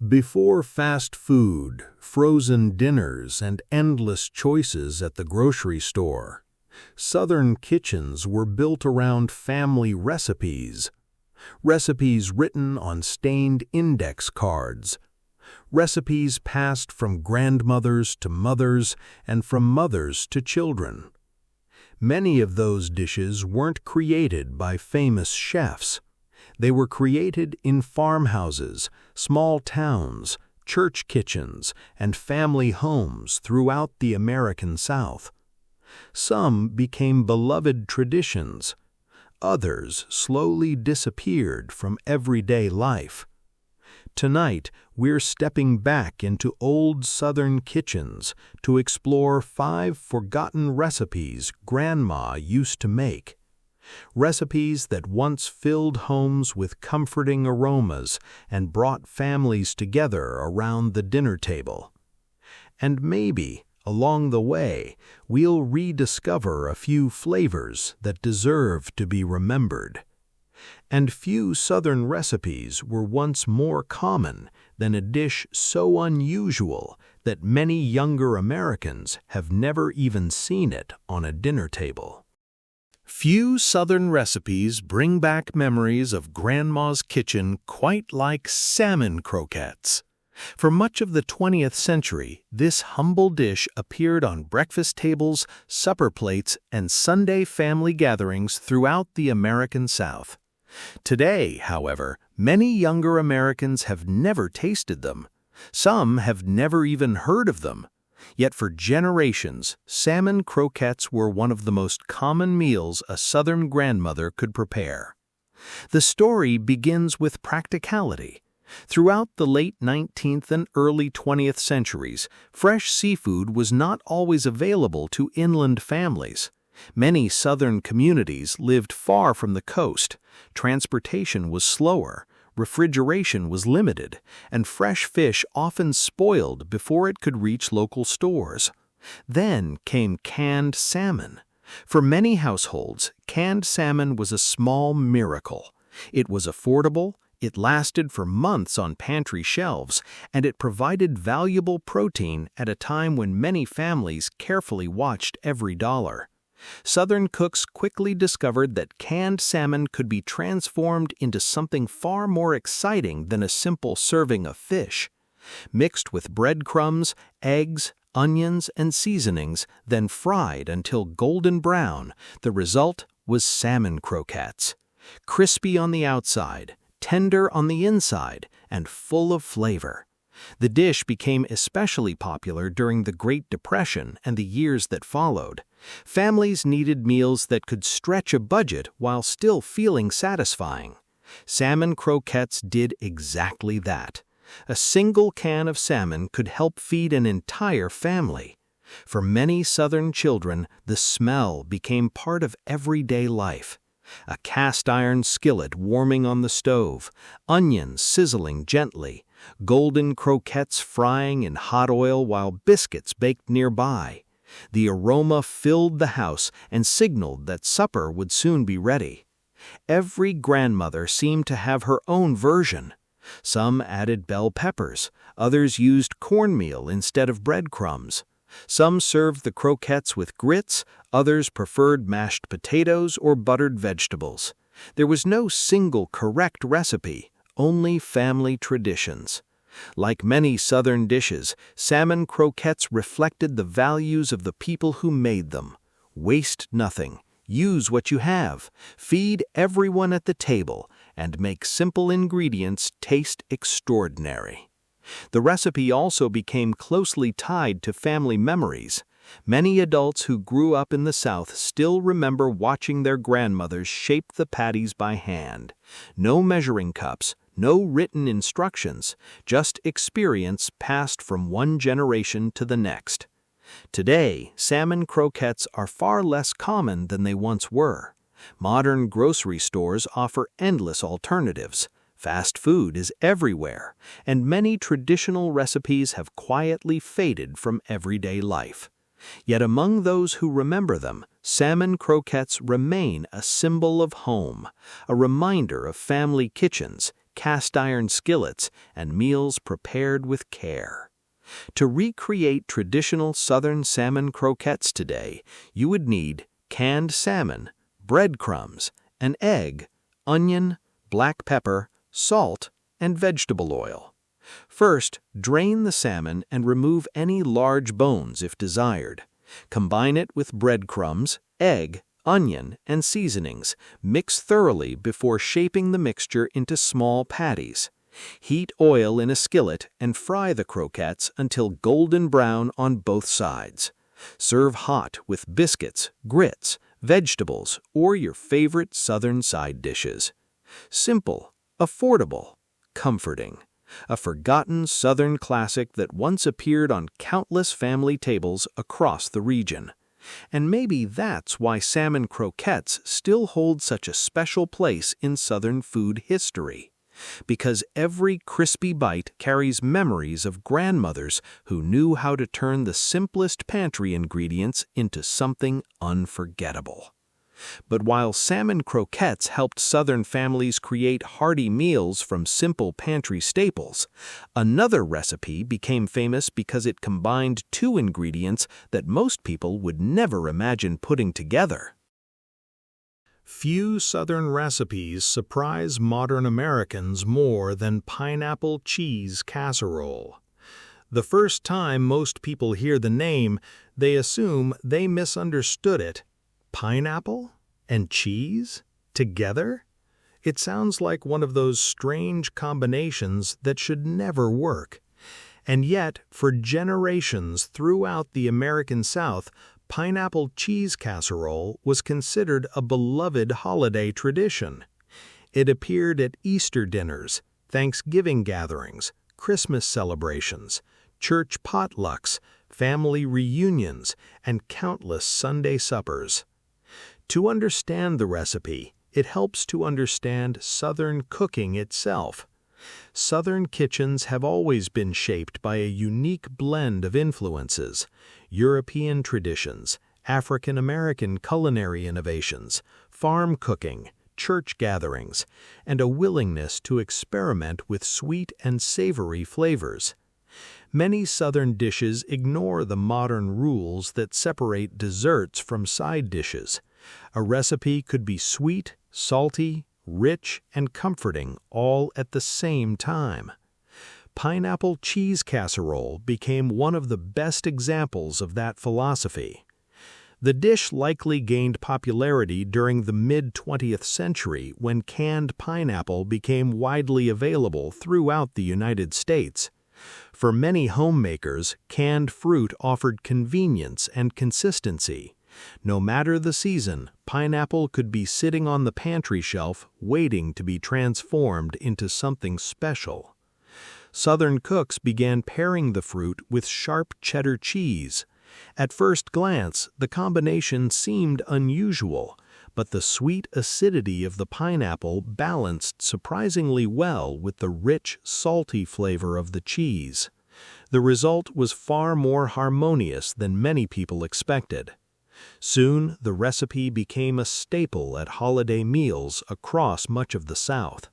Before fast food, frozen dinners, and endless choices at the grocery store, Southern kitchens were built around family recipes. Recipes written on stained index cards. Recipes passed from grandmothers to mothers and from mothers to children. Many of those dishes weren't created by famous chefs. They were created in farmhouses, small towns, church kitchens, and family homes throughout the American South. Some became beloved traditions. Others slowly disappeared from everyday life. Tonight, we're stepping back into old Southern kitchens to explore 5 forgotten recipes Grandma used to make. Recipes that once filled homes with comforting aromas and brought families together around the dinner table. And maybe, along the way, we'll rediscover a few flavors that deserve to be remembered. And few Southern recipes were once more common than a dish so unusual that many younger Americans have never even seen it on a dinner table. Few Southern recipes bring back memories of Grandma's kitchen quite like salmon croquettes. For much of the 20th century, this humble dish appeared on breakfast tables, supper plates, and Sunday family gatherings throughout the American South. Today, however, many younger Americans have never tasted them. Some have never even heard of them. Yet for generations, salmon croquettes were one of the most common meals a Southern grandmother could prepare. The story begins with practicality. Throughout the late 19th and early 20th centuries, fresh seafood was not always available to inland families. Many Southern communities lived far from the coast. Transportation was slower, refrigeration was limited, and fresh fish often spoiled before it could reach local stores. Then came canned salmon. For many households, canned salmon was a small miracle. It was affordable, it lasted for months on pantry shelves, and it provided valuable protein at a time when many families carefully watched every dollar. Southern cooks quickly discovered that canned salmon could be transformed into something far more exciting than a simple serving of fish. Mixed with breadcrumbs, eggs, onions, and seasonings, then fried until golden brown, the result was salmon croquettes. Crispy on the outside, tender on the inside, and full of flavor. The dish became especially popular during the Great Depression and the years that followed. Families needed meals that could stretch a budget while still feeling satisfying. Salmon croquettes did exactly that. A single can of salmon could help feed an entire family. For many Southern children, the smell became part of everyday life. A cast-iron skillet warming on the stove, onions sizzling gently, golden croquettes frying in hot oil while biscuits baked nearby. The aroma filled the house and signaled that supper would soon be ready. Every grandmother seemed to have her own version. Some added bell peppers, others used cornmeal instead of breadcrumbs. Some served the croquettes with grits, others preferred mashed potatoes or buttered vegetables. There was no single correct recipe, only family traditions. Like many Southern dishes, salmon croquettes reflected the values of the people who made them. Waste nothing, use what you have, feed everyone at the table, and make simple ingredients taste extraordinary. The recipe also became closely tied to family memories. Many adults who grew up in the South still remember watching their grandmothers shape the patties by hand. No measuring cups, no written instructions, just experience passed from one generation to the next. Today, salmon croquettes are far less common than they once were. Modern grocery stores offer endless alternatives. Fast food is everywhere, and many traditional recipes have quietly faded from everyday life. Yet among those who remember them, salmon croquettes remain a symbol of home, a reminder of family kitchens, cast iron skillets, and meals prepared with care. To recreate traditional Southern salmon croquettes today, you would need canned salmon, breadcrumbs, an egg, onion, black pepper, salt, and vegetable oil. First, drain the salmon and remove any large bones if desired. Combine it with breadcrumbs, egg, onion, and seasonings. Mix thoroughly before shaping the mixture into small patties. Heat oil in a skillet and fry the croquettes until golden brown on both sides. Serve hot with biscuits, grits, vegetables, or your favorite Southern side dishes. Simple, affordable, comforting. A forgotten Southern classic that once appeared on countless family tables across the region. And maybe that's why salmon croquettes still hold such a special place in Southern food history. Because every crispy bite carries memories of grandmothers who knew how to turn the simplest pantry ingredients into something unforgettable. But while salmon croquettes helped Southern families create hearty meals from simple pantry staples, another recipe became famous because it combined two ingredients that most people would never imagine putting together. Few Southern recipes surprise modern Americans more than pineapple cheese casserole. The first time most people hear the name, they assume they misunderstood it. Pineapple and cheese together? It sounds like one of those strange combinations that should never work. And yet, for generations throughout the American South, pineapple cheese casserole was considered a beloved holiday tradition. It appeared at Easter dinners, Thanksgiving gatherings, Christmas celebrations, church potlucks, family reunions, and countless Sunday suppers. To understand the recipe, it helps to understand Southern cooking itself. Southern kitchens have always been shaped by a unique blend of influences: European traditions, African American culinary innovations, farm cooking, church gatherings, and a willingness to experiment with sweet and savory flavors. Many Southern dishes ignore the modern rules that separate desserts from side dishes. A recipe could be sweet, salty, rich, and comforting all at the same time. Pineapple cheese casserole became one of the best examples of that philosophy. The dish likely gained popularity during the mid-20th century when canned pineapple became widely available throughout the United States. For many homemakers, canned fruit offered convenience and consistency. No matter the season, pineapple could be sitting on the pantry shelf waiting to be transformed into something special. Southern cooks began pairing the fruit with sharp cheddar cheese. At first glance, the combination seemed unusual, but the sweet acidity of the pineapple balanced surprisingly well with the rich, salty flavor of the cheese. The result was far more harmonious than many people expected. Soon, the recipe became a staple at holiday meals across much of the South.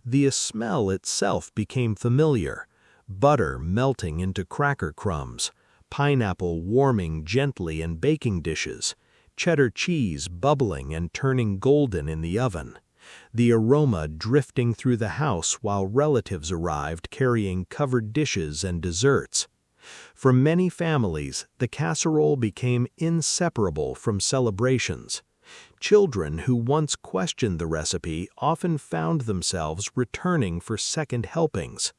The smell itself became familiar: butter melting into cracker crumbs, pineapple warming gently in baking dishes, cheddar cheese bubbling and turning golden in the oven, the aroma drifting through the house while relatives arrived carrying covered dishes and desserts. For many families, the casserole became inseparable from celebrations. Children who once questioned the recipe often found themselves returning for second helpings.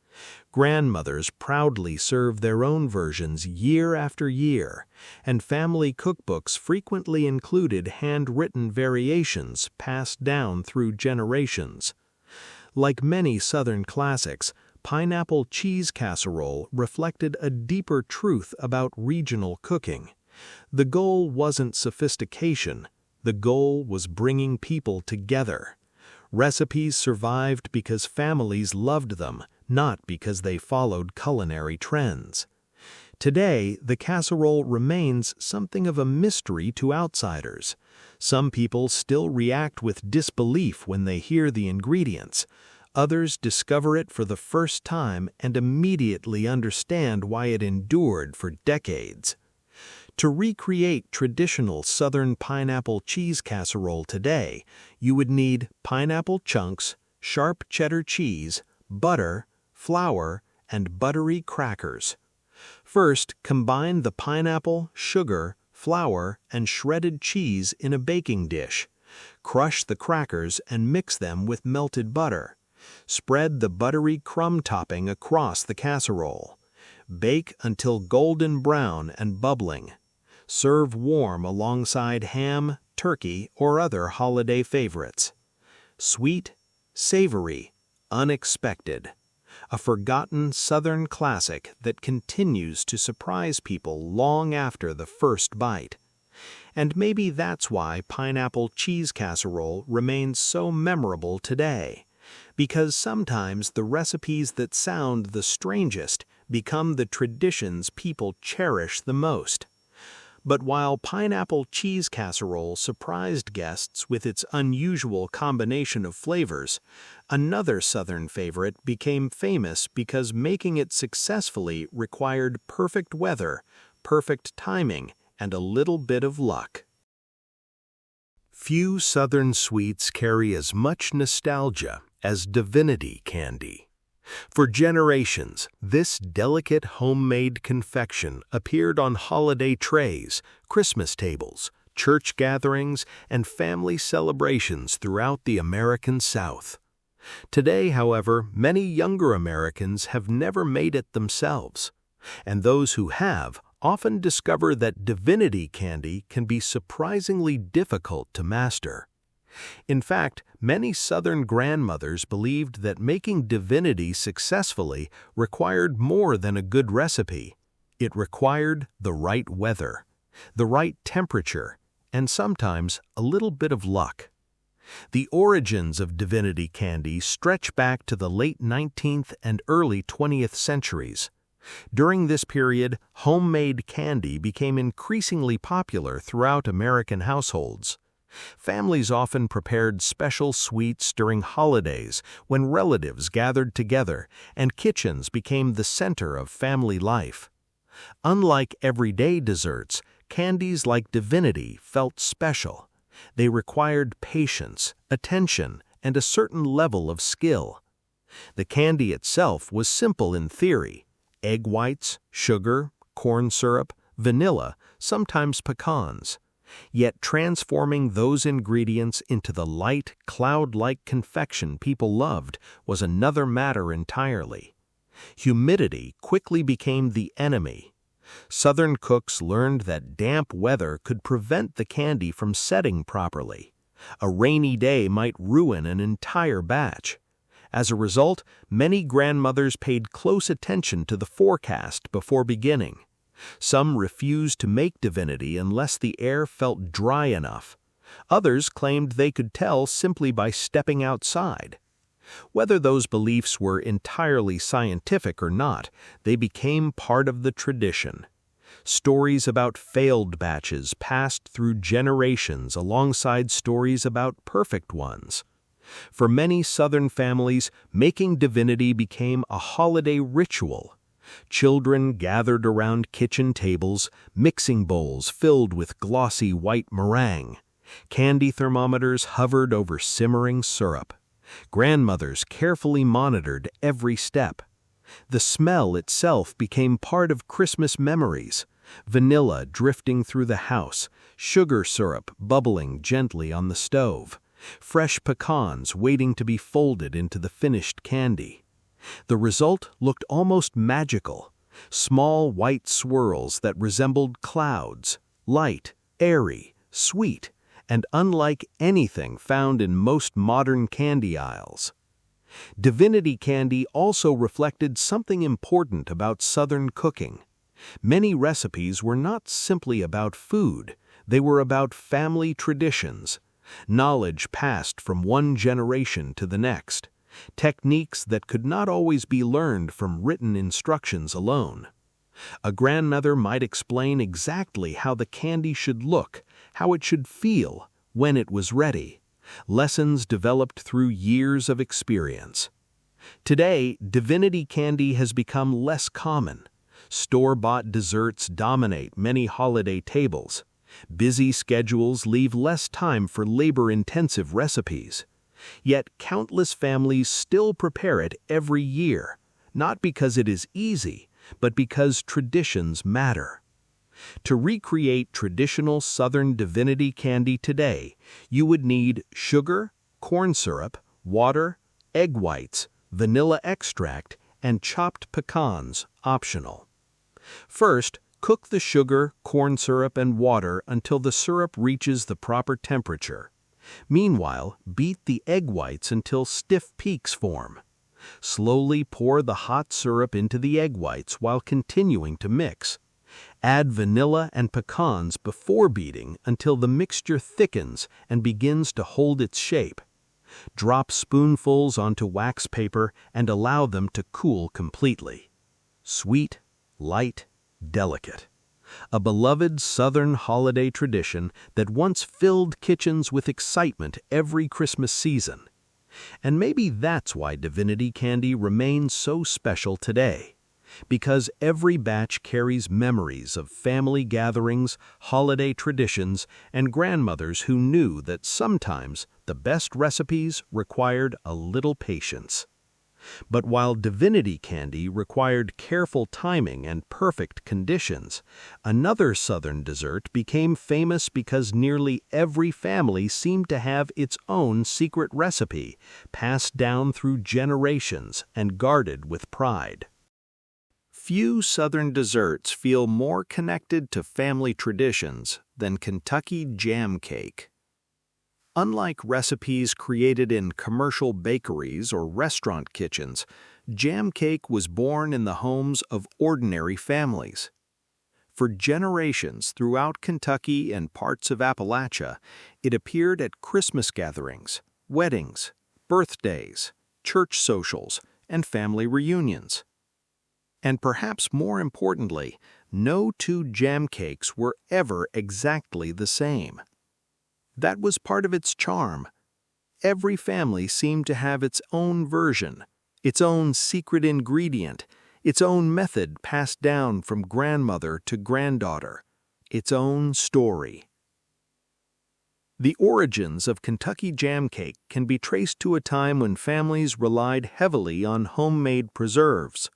Grandmothers proudly served their own versions year after year, and family cookbooks frequently included handwritten variations passed down through generations. Like many Southern classics, pineapple cheese casserole reflected a deeper truth about regional cooking. The goal wasn't sophistication. The goal was bringing people together. Recipes survived because families loved them, not because they followed culinary trends. Today, the casserole remains something of a mystery to outsiders. Some people still react with disbelief when they hear the ingredients. Others discover it for the first time and immediately understand why it endured for decades. To recreate traditional Southern pineapple cheese casserole today, you would need pineapple chunks, sharp cheddar cheese, butter, flour, and buttery crackers. First, combine the pineapple, sugar, flour, and shredded cheese in a baking dish. Crush the crackers and mix them with melted butter. Spread the buttery crumb topping across the casserole. Bake until golden brown and bubbling. Serve warm alongside ham, turkey, or other holiday favorites. Sweet, savory, unexpected. A forgotten Southern classic that continues to surprise people long after the first bite. And maybe that's why pineapple cheese casserole remains so memorable today. Because sometimes the recipes that sound the strangest become the traditions people cherish the most. But while pineapple cheese casserole surprised guests with its unusual combination of flavors, another Southern favorite became famous because making it successfully required perfect weather, perfect timing, and a little bit of luck. Few Southern sweets carry as much nostalgia as Divinity Candy. For generations, this delicate homemade confection appeared on holiday trays, Christmas tables, church gatherings, and family celebrations throughout the American South. Today, however, many younger Americans have never made it themselves, and those who have often discover that Divinity Candy can be surprisingly difficult to master. In fact, many Southern grandmothers believed that making divinity successfully required more than a good recipe. It required the right weather, the right temperature, and sometimes a little bit of luck. The origins of Divinity Candy stretch back to the late 19th and early 20th centuries. During this period, homemade candy became increasingly popular throughout American households. Families often prepared special sweets during holidays when relatives gathered together and kitchens became the center of family life. Unlike everyday desserts, candies like Divinity felt special. They required patience, attention, and a certain level of skill. The candy itself was simple in theory: egg whites, sugar, corn syrup, vanilla, sometimes pecans. Yet transforming those ingredients into the light, cloud-like confection people loved was another matter entirely. Humidity quickly became the enemy. Southern cooks learned that damp weather could prevent the candy from setting properly. A rainy day might ruin an entire batch. As a result, many grandmothers paid close attention to the forecast before beginning. Some refused to make Divinity unless the air felt dry enough. Others claimed they could tell simply by stepping outside. Whether those beliefs were entirely scientific or not, they became part of the tradition. Stories about failed batches passed through generations alongside stories about perfect ones. For many Southern families, making Divinity became a holiday ritual. Children gathered around kitchen tables, mixing bowls filled with glossy white meringue. Candy thermometers hovered over simmering syrup. Grandmothers carefully monitored every step. The smell itself became part of Christmas memories. Vanilla drifting through the house, sugar syrup bubbling gently on the stove, fresh pecans waiting to be folded into the finished candy. The result looked almost magical: small white swirls that resembled clouds, light, airy, sweet, and unlike anything found in most modern candy aisles. Divinity Candy also reflected something important about Southern cooking. Many recipes were not simply about food, they were about family traditions, knowledge passed from one generation to the next. Techniques that could not always be learned from written instructions alone. A grandmother might explain exactly how the candy should look, how it should feel, when it was ready. Lessons developed through years of experience. Today, Divinity Candy has become less common. Store-bought desserts dominate many holiday tables. Busy schedules leave less time for labor-intensive recipes. Yet countless families still prepare it every year, not because it is easy, but because traditions matter. To recreate traditional Southern Divinity Candy today, you would need sugar, corn syrup, water, egg whites, vanilla extract, and chopped pecans, optional. First, cook the sugar, corn syrup, and water until the syrup reaches the proper temperature. Meanwhile, beat the egg whites until stiff peaks form. Slowly pour the hot syrup into the egg whites while continuing to mix. Add vanilla and pecans before beating until the mixture thickens and begins to hold its shape. Drop spoonfuls onto wax paper and allow them to cool completely. Sweet, light, delicate. A beloved Southern holiday tradition that once filled kitchens with excitement every Christmas season. And maybe that's why Divinity Candy remains so special today. Because every batch carries memories of family gatherings, holiday traditions, and grandmothers who knew that sometimes the best recipes required a little patience. But while Divinity Candy required careful timing and perfect conditions, another Southern dessert became famous because nearly every family seemed to have its own secret recipe, passed down through generations and guarded with pride. Few Southern desserts feel more connected to family traditions than Kentucky jam cake. Unlike recipes created in commercial bakeries or restaurant kitchens, jam cake was born in the homes of ordinary families. For generations throughout Kentucky and parts of Appalachia, it appeared at Christmas gatherings, weddings, birthdays, church socials, and family reunions. And perhaps more importantly, no two jam cakes were ever exactly the same. That was part of its charm. Every family seemed to have its own version, its own secret ingredient, its own method passed down from grandmother to granddaughter, its own story. The origins of Kentucky jam cake can be traced to a time when families relied heavily on homemade preserves.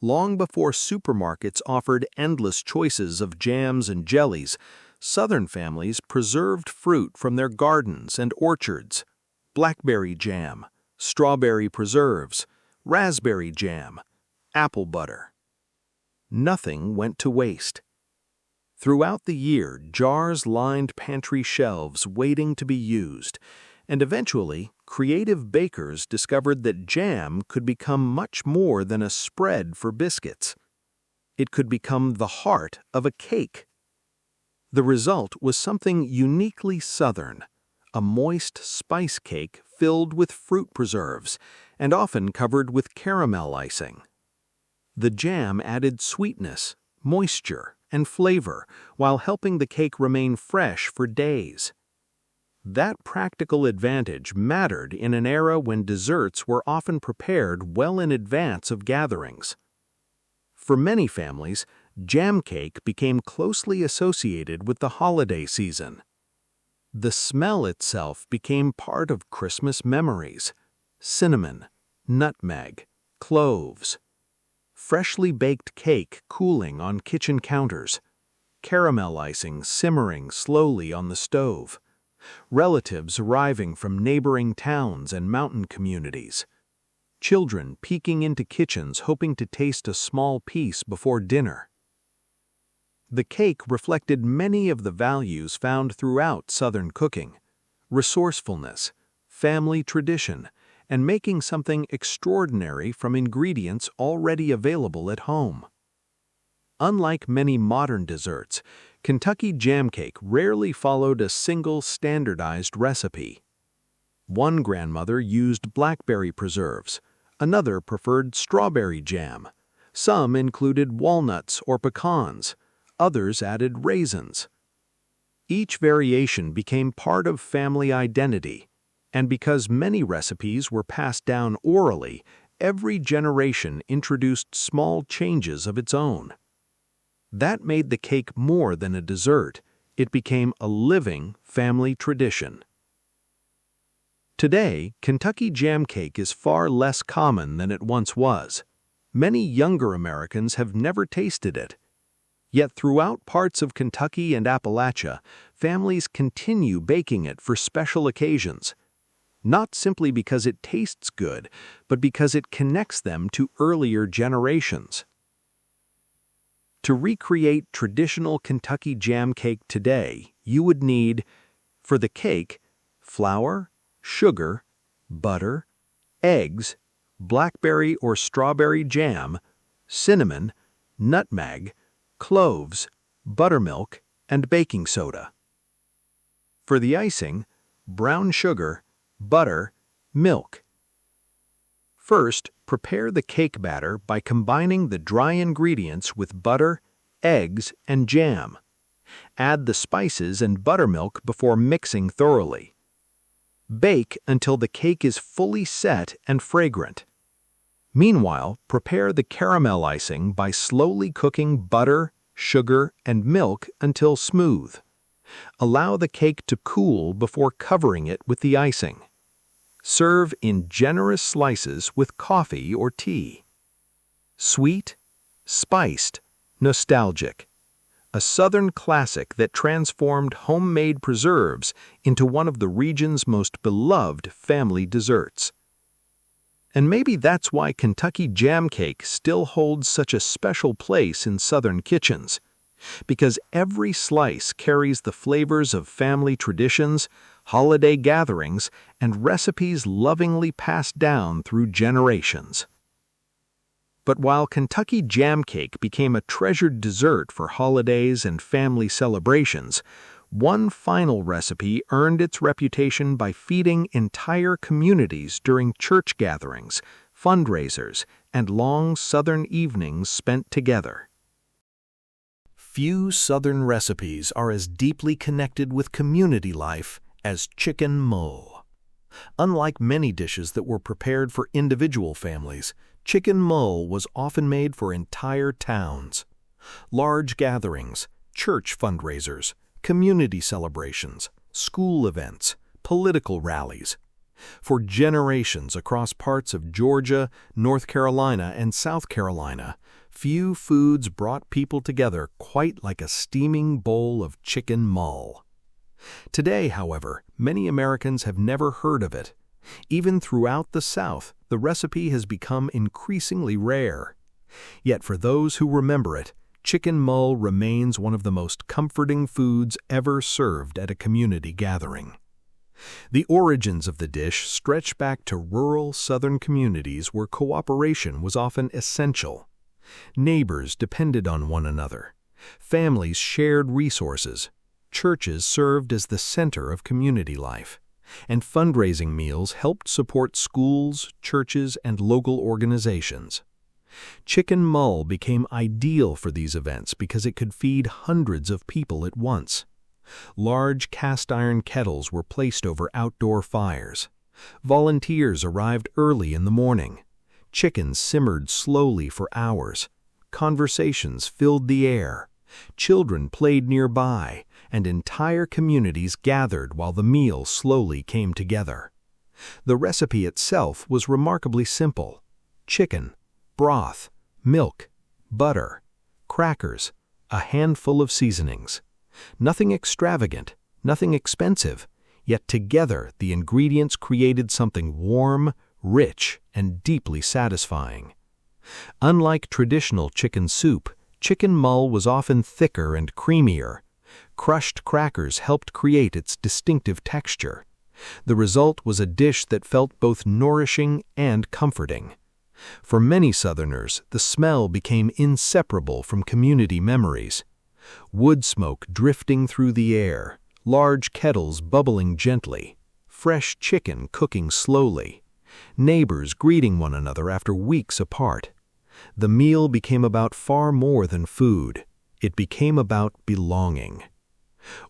Long before supermarkets offered endless choices of jams and jellies, Southern families preserved fruit from their gardens and orchards: blackberry jam, strawberry preserves, raspberry jam, apple butter. Nothing went to waste. Throughout the year, jars lined pantry shelves waiting to be used, and eventually, creative bakers discovered that jam could become much more than a spread for biscuits. It could become the heart of a cake. The result was something uniquely Southern, a moist spice cake filled with fruit preserves and often covered with caramel icing. The jam added sweetness, moisture, and flavor while helping the cake remain fresh for days. That practical advantage mattered in an era when desserts were often prepared well in advance of gatherings. For many families, jam cake became closely associated with the holiday season. The smell itself became part of Christmas memories: cinnamon, nutmeg, cloves. Freshly baked cake cooling on kitchen counters, caramel icing simmering slowly on the stove, relatives arriving from neighboring towns and mountain communities, children peeking into kitchens hoping to taste a small piece before dinner. The cake reflected many of the values found throughout Southern cooking: resourcefulness, family tradition, and making something extraordinary from ingredients already available at home. Unlike many modern desserts, Kentucky jam cake rarely followed a single standardized recipe. One grandmother used blackberry preserves, another preferred strawberry jam, some included walnuts or pecans, others added raisins. Each variation became part of family identity, And because many recipes were passed down orally, every generation introduced small changes of its own. That made the cake more than a dessert. It became a living family tradition. Today, Kentucky jam cake is far less common than it once was. Many younger Americans have never tasted it. Yet throughout parts of Kentucky and Appalachia, families continue baking it for special occasions. Not simply because it tastes good, but because it connects them to earlier generations. To recreate traditional Kentucky jam cake today, you would need, for the cake, flour, sugar, butter, eggs, blackberry or strawberry jam, cinnamon, nutmeg, cloves, buttermilk, and baking soda. For the icing, brown sugar, butter, milk. First, prepare the cake batter by combining the dry ingredients with butter, eggs, and jam. Add the spices and buttermilk before mixing thoroughly. Bake until the cake is fully set and fragrant. Meanwhile, prepare the caramel icing by slowly cooking butter, sugar, and milk until smooth. Allow the cake to cool before covering it with the icing. Serve in generous slices with coffee or tea. Sweet, spiced, nostalgic. A Southern classic that transformed homemade preserves into one of the region's most beloved family desserts. And maybe that's why Kentucky jam cake still holds such a special place in Southern kitchens. Because every slice carries the flavors of family traditions, holiday gatherings, and recipes lovingly passed down through generations. But while Kentucky jam cake became a treasured dessert for holidays and family celebrations, one final recipe earned its reputation by feeding entire communities during church gatherings, fundraisers, and long Southern evenings spent together. Few Southern recipes are as deeply connected with community life as Chicken Mull. Unlike many dishes that were prepared for individual families, Chicken Mull was often made for entire towns. Large gatherings, church fundraisers, community celebrations, school events, political rallies. For generations across parts of Georgia, North Carolina, and South Carolina, few foods brought people together quite like a steaming bowl of chicken mull. Today, however, many Americans have never heard of it. Even throughout the South, the recipe has become increasingly rare. Yet for those who remember it, chicken mull remains one of the most comforting foods ever served at a community gathering. The origins of the dish stretch back to rural Southern communities where cooperation was often essential. Neighbors depended on one another. Families shared resources. Churches served as the center of community life. And fundraising meals helped support schools, churches, and local organizations. Chicken mull became ideal for these events because it could feed hundreds of people at once. Large cast-iron kettles were placed over outdoor fires. Volunteers arrived early in the morning. Chickens simmered slowly for hours. Conversations filled the air. Children played nearby, and entire communities gathered while the meal slowly came together. The recipe itself was remarkably simple: chicken, broth, milk, butter, crackers, a handful of seasonings. Nothing extravagant, nothing expensive, yet together the ingredients created something warm, rich, and deeply satisfying. Unlike traditional chicken soup, chicken mull was often thicker and creamier. Crushed crackers helped create its distinctive texture. The result was a dish that felt both nourishing and comforting. For many Southerners, the smell became inseparable from community memories. Wood smoke drifting through the air, large kettles bubbling gently, fresh chicken cooking slowly, neighbors greeting one another after weeks apart. The meal became about far more than food. It became about belonging.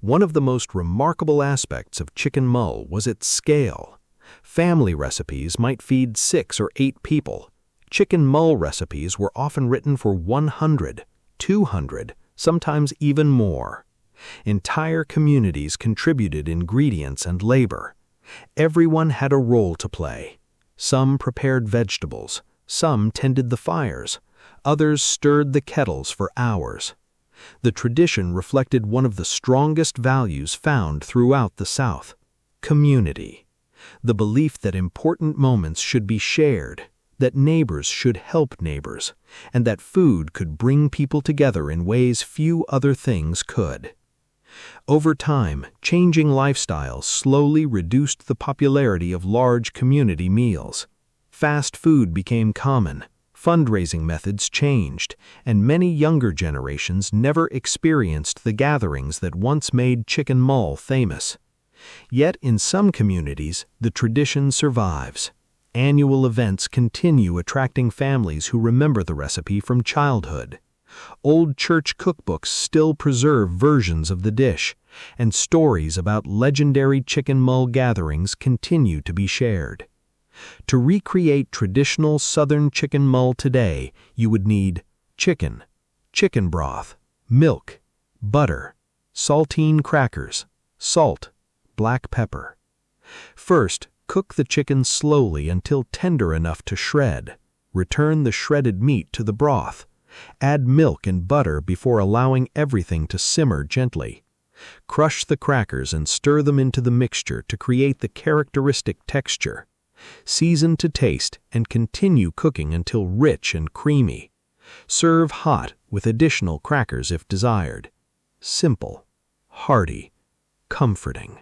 One of the most remarkable aspects of chicken mull was its scale. Family recipes might feed 6 or 8 people. Chicken Mull recipes were often written for 100, 200, sometimes even more. Entire communities contributed ingredients and labor. Everyone had a role to play. Some prepared vegetables, some tended the fires, others stirred the kettles for hours. The tradition reflected one of the strongest values found throughout the South: community. The belief that important moments should be shared, that neighbors should help neighbors, and that food could bring people together in ways few other things could. Over time, changing lifestyles slowly reduced the popularity of large community meals. Fast food became common, fundraising methods changed, and many younger generations never experienced the gatherings that once made Chicken Mull famous. Yet in some communities, the tradition survives. Annual events continue attracting families who remember the recipe from childhood. Old church cookbooks still preserve versions of the dish, and stories about legendary Chicken Mull gatherings continue to be shared. To recreate traditional Southern Chicken Mull today, you would need chicken, chicken broth, milk, butter, saltine crackers, salt, black pepper. First, cook the chicken slowly until tender enough to shred. Return the shredded meat to the broth. Add milk and butter before allowing everything to simmer gently. Crush the crackers and stir them into the mixture to create the characteristic texture. Season to taste and continue cooking until rich and creamy. Serve hot with additional crackers if desired. Simple, hearty, comforting.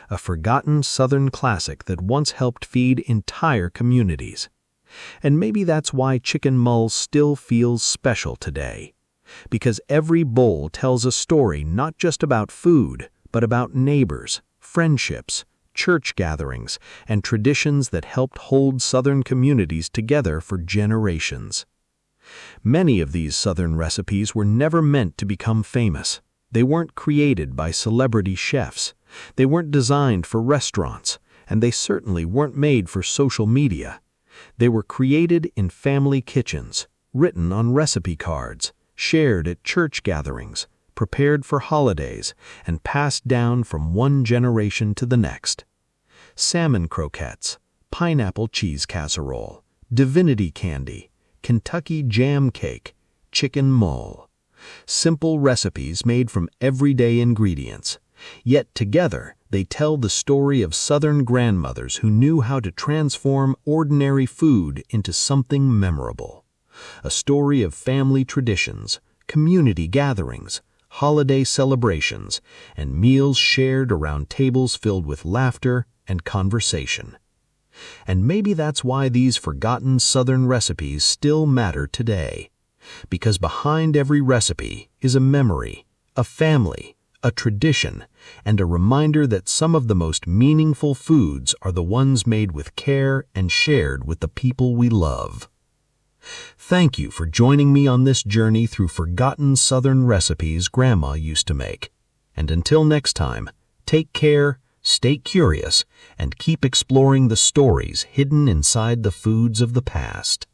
A forgotten Southern classic that once helped feed entire communities. And maybe that's why Chicken Mull still feels special today. Because every bowl tells a story not just about food, but about neighbors, friendships, church gatherings, and traditions that helped hold Southern communities together for generations. Many of these Southern recipes were never meant to become famous. They weren't created by celebrity chefs. They weren't designed for restaurants, and they certainly weren't made for social media. They were created in family kitchens, written on recipe cards, shared at church gatherings, prepared for holidays, and passed down from one generation to the next. Salmon croquettes, pineapple cheese casserole, Divinity Candy, Kentucky jam cake, Chicken Mull. Simple recipes made from everyday ingredients. Yet together, they tell the story of Southern grandmothers who knew how to transform ordinary food into something memorable. A story of family traditions, community gatherings, holiday celebrations, and meals shared around tables filled with laughter and conversation. And maybe that's why these forgotten Southern recipes still matter today. Because behind every recipe is a memory, a family, a tradition, and a reminder that some of the most meaningful foods are the ones made with care and shared with the people we love. Thank you for joining me on this journey through forgotten Southern recipes Grandma used to make. And until next time, take care, stay curious, and keep exploring the stories hidden inside the foods of the past.